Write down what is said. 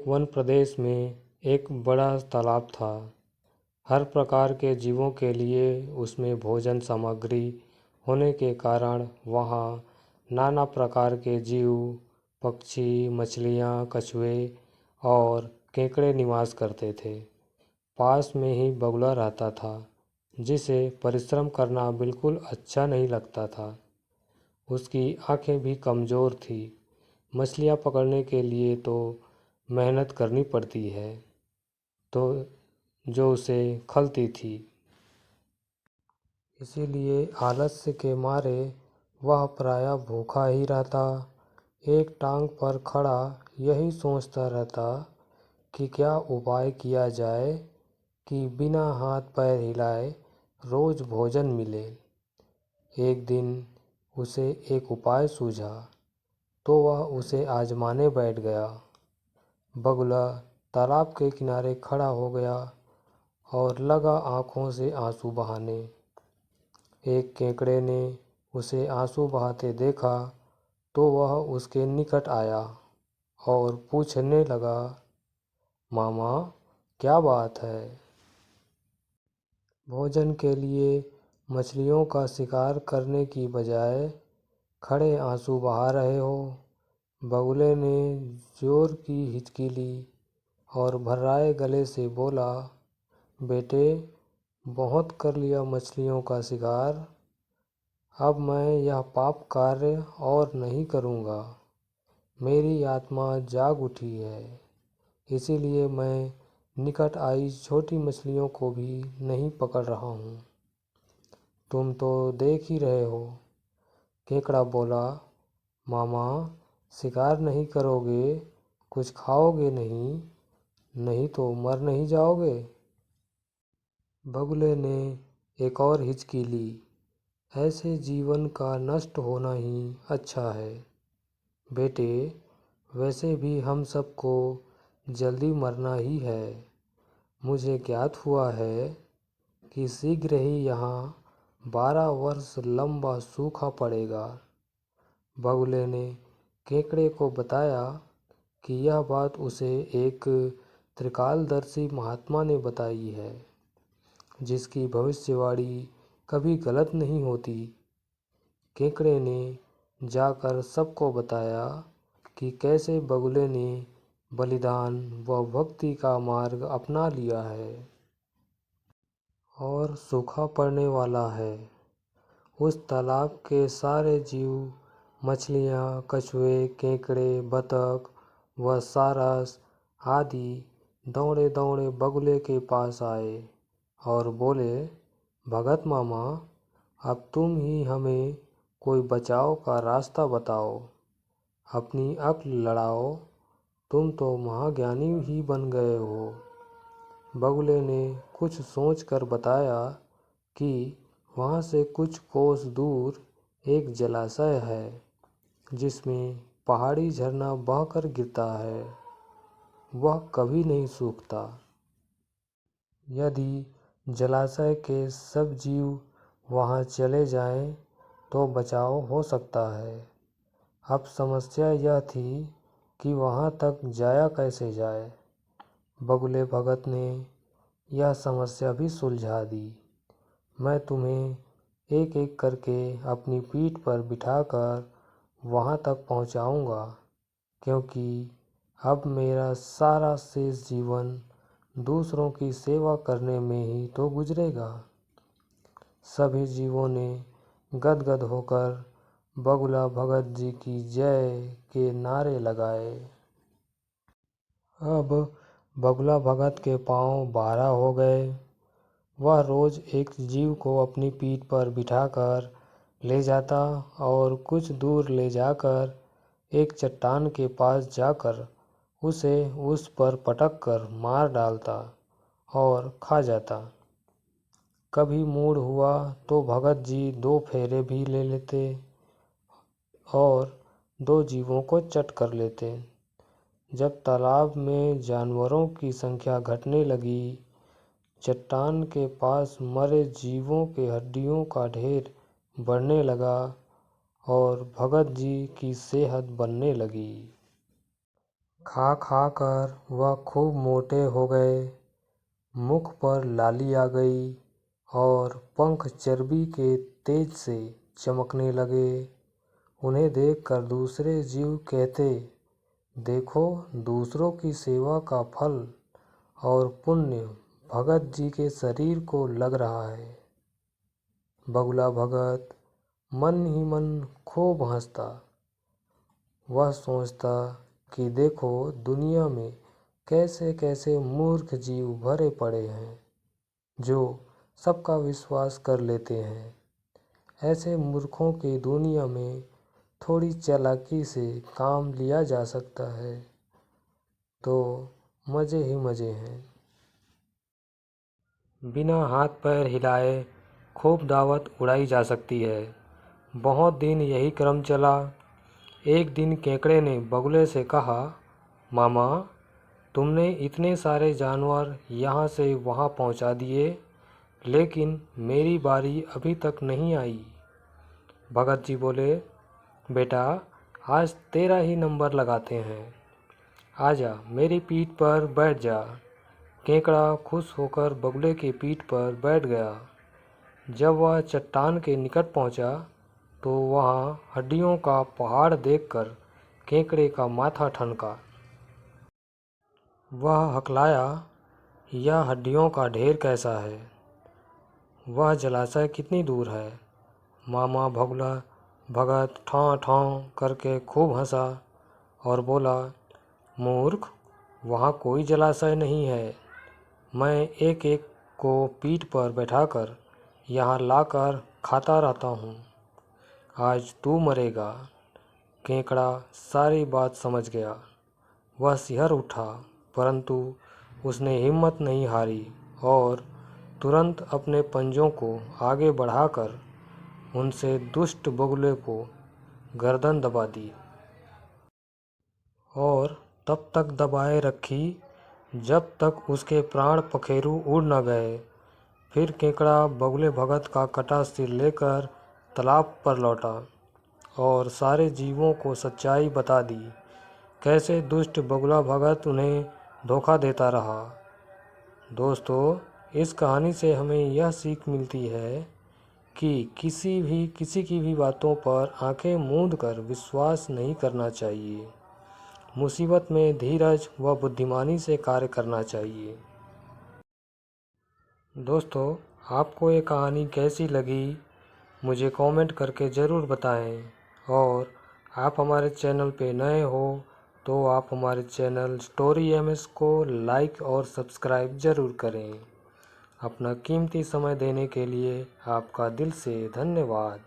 एक वन प्रदेश में एक बड़ा तालाब था। हर प्रकार के जीवों के लिए उसमें भोजन सामग्री होने के कारण वहाँ नाना प्रकार के जीव, पक्षी, मछलियाँ, कछुए और केकड़े निवास करते थे। पास में ही बगुला रहता था, जिसे परिश्रम करना बिल्कुल अच्छा नहीं लगता था। उसकी आंखें भी कमज़ोर थी। मछलियाँ पकड़ने के लिए तो मेहनत करनी पड़ती है, तो जो उसे खलती थी। इसीलिए आलस्य के मारे वह प्रायः भूखा ही रहता। एक टांग पर खड़ा यही सोचता रहता कि क्या उपाय किया जाए कि बिना हाथ पैर हिलाए रोज़ भोजन मिले। एक दिन उसे एक उपाय सूझा, तो वह उसे आजमाने बैठ गया। बगुला तालाब के किनारे खड़ा हो गया और लगा आँखों से आंसू बहाने। एक केकड़े ने उसे आंसू बहाते देखा, तो वह उसके निकट आया और पूछने लगा, मामा, क्या बात है? भोजन के लिए मछलियों का शिकार करने की बजाय खड़े आंसू बहा रहे हो। बगुले ने जोर की हिचकी ली और भर्राए गले से बोला, बेटे, बहुत कर लिया मछलियों का शिकार। अब मैं यह पाप कार्य और नहीं करूँगा। मेरी आत्मा जाग उठी है, इसीलिए मैं निकट आई छोटी मछलियों को भी नहीं पकड़ रहा हूँ। तुम तो देख ही रहे हो। केकड़ा बोला, मामा, शिकार नहीं करोगे, कुछ खाओगे नहीं, नहीं तो मर नहीं जाओगे। बगुले ने एक और हिचकी ली। ऐसे जीवन का नष्ट होना ही अच्छा है। बेटे, वैसे भी हम सबको जल्दी मरना ही है। मुझे ज्ञात हुआ है कि शीघ्र ही यहाँ 12 वर्ष लंबा सूखा पड़ेगा। बगुले ने केकड़े को बताया कि यह बात उसे एक त्रिकालदर्शी महात्मा ने बताई है, जिसकी भविष्यवाणी कभी गलत नहीं होती। केकड़े ने जाकर सबको बताया कि कैसे बगुले ने बलिदान व भक्ति का मार्ग अपना लिया है और सूखा पड़ने वाला है। उस तालाब के सारे जीव, मछलियाँ, कछुए, केकड़े, बतख व सारस आदि दौड़े दौड़े बगुले के पास आए और बोले, भगत मामा, अब तुम ही हमें कोई बचाव का रास्ता बताओ। अपनी अक्ल लड़ाओ, तुम तो महाज्ञानी ही बन गए हो। बगुले ने कुछ सोचकर बताया कि वहाँ से कुछ कोस दूर एक जलाशय है, जिसमें पहाड़ी झरना बहकर गिरता है। वह कभी नहीं सूखता। यदि जलाशय के सब जीव वहाँ चले जाएं, तो बचाव हो सकता है। अब समस्या यह थी कि वहाँ तक जाया कैसे जाए। बगुले भगत ने यह समस्या भी सुलझा दी। मैं तुम्हें एक एक करके अपनी पीठ पर बिठाकर वहाँ तक पहुँचाऊँगा, क्योंकि अब मेरा सारा शेष जीवन दूसरों की सेवा करने में ही तो गुजरेगा। सभी जीवों ने गदगद होकर बगुला भगत जी की जय के नारे लगाए। अब बगुला भगत के पाँव 12 हो गए। वह रोज़ एक जीव को अपनी पीठ पर बिठाकर ले जाता और कुछ दूर ले जाकर एक चट्टान के पास जाकर उसे उस पर पटक कर मार डालता और खा जाता। कभी मूड हुआ तो भगत जी 2 फेरे भी ले लेते और 2 जीवों को चट कर लेते। जब तालाब में जानवरों की संख्या घटने लगी, चट्टान के पास मरे जीवों के हड्डियों का ढेर बढ़ने लगा और भगत जी की सेहत बनने लगी। खा खा कर वह खूब मोटे हो गए, मुख पर लाली आ गई और पंख चर्बी के तेज से चमकने लगे। उन्हें देखकर दूसरे जीव कहते, देखो, दूसरों की सेवा का फल और पुण्य भगत जी के शरीर को लग रहा है। बगुला भगत मन ही मन खूब हंसता। वह सोचता कि देखो, दुनिया में कैसे कैसे मूर्ख जीव भरे पड़े हैं जो सबका विश्वास कर लेते हैं। ऐसे मूर्खों की दुनिया में थोड़ी चालाकी से काम लिया जा सकता है तो मज़े ही मज़े हैं। बिना हाथ पैर हिलाए खूब दावत उड़ाई जा सकती है। बहुत दिन यही क्रम चला। एक दिन केकड़े ने बगुले से कहा, मामा, तुमने इतने सारे जानवर यहाँ से वहाँ पहुँचा दिए, लेकिन मेरी बारी अभी तक नहीं आई। भगत जी बोले, बेटा, आज तेरा ही नंबर लगाते हैं। आजा, मेरी पीठ पर बैठ जा। केकड़ा खुश होकर बगुले की पीठ पर बैठ गया। जब वह चट्टान के निकट पहुँचा तो वहाँ हड्डियों का पहाड़ देखकर केकड़े का माथा ठनका। वह हकलाया, यह हड्डियों का ढेर कैसा है? वह जलाशय कितनी दूर है? मामा बगुला भगत ठां ठां करके खूब हंसा और बोला, मूर्ख, वहाँ कोई जलाशय नहीं है। मैं एक एक को पीठ पर बैठाकर यहाँ लाकर खाता रहता हूँ। आज तू मरेगा। केकड़ा सारी बात समझ गया। वह सिहर उठा, परंतु उसने हिम्मत नहीं हारी और तुरंत अपने पंजों को आगे बढ़ाकर उनसे दुष्ट बगुले को गर्दन दबा दी और तब तक दबाए रखी जब तक उसके प्राण पखेरु उड़ न गए। फिर केकड़ा बगुले भगत का कटा सिर लेकर तालाब पर लौटा और सारे जीवों को सच्चाई बता दी, कैसे दुष्ट बगुला भगत उन्हें धोखा देता रहा। दोस्तों, इस कहानी से हमें यह सीख मिलती है कि किसी की भी बातों पर आंखें मूंद कर विश्वास नहीं करना चाहिए। मुसीबत में धीरज व बुद्धिमानी से कार्य करना चाहिए। दोस्तों, आपको ये कहानी कैसी लगी मुझे कमेंट करके ज़रूर बताएं और आप हमारे चैनल पे नए हो तो आप हमारे चैनल स्टोरी एमएस को लाइक और सब्सक्राइब ज़रूर करें। अपना कीमती समय देने के लिए आपका दिल से धन्यवाद।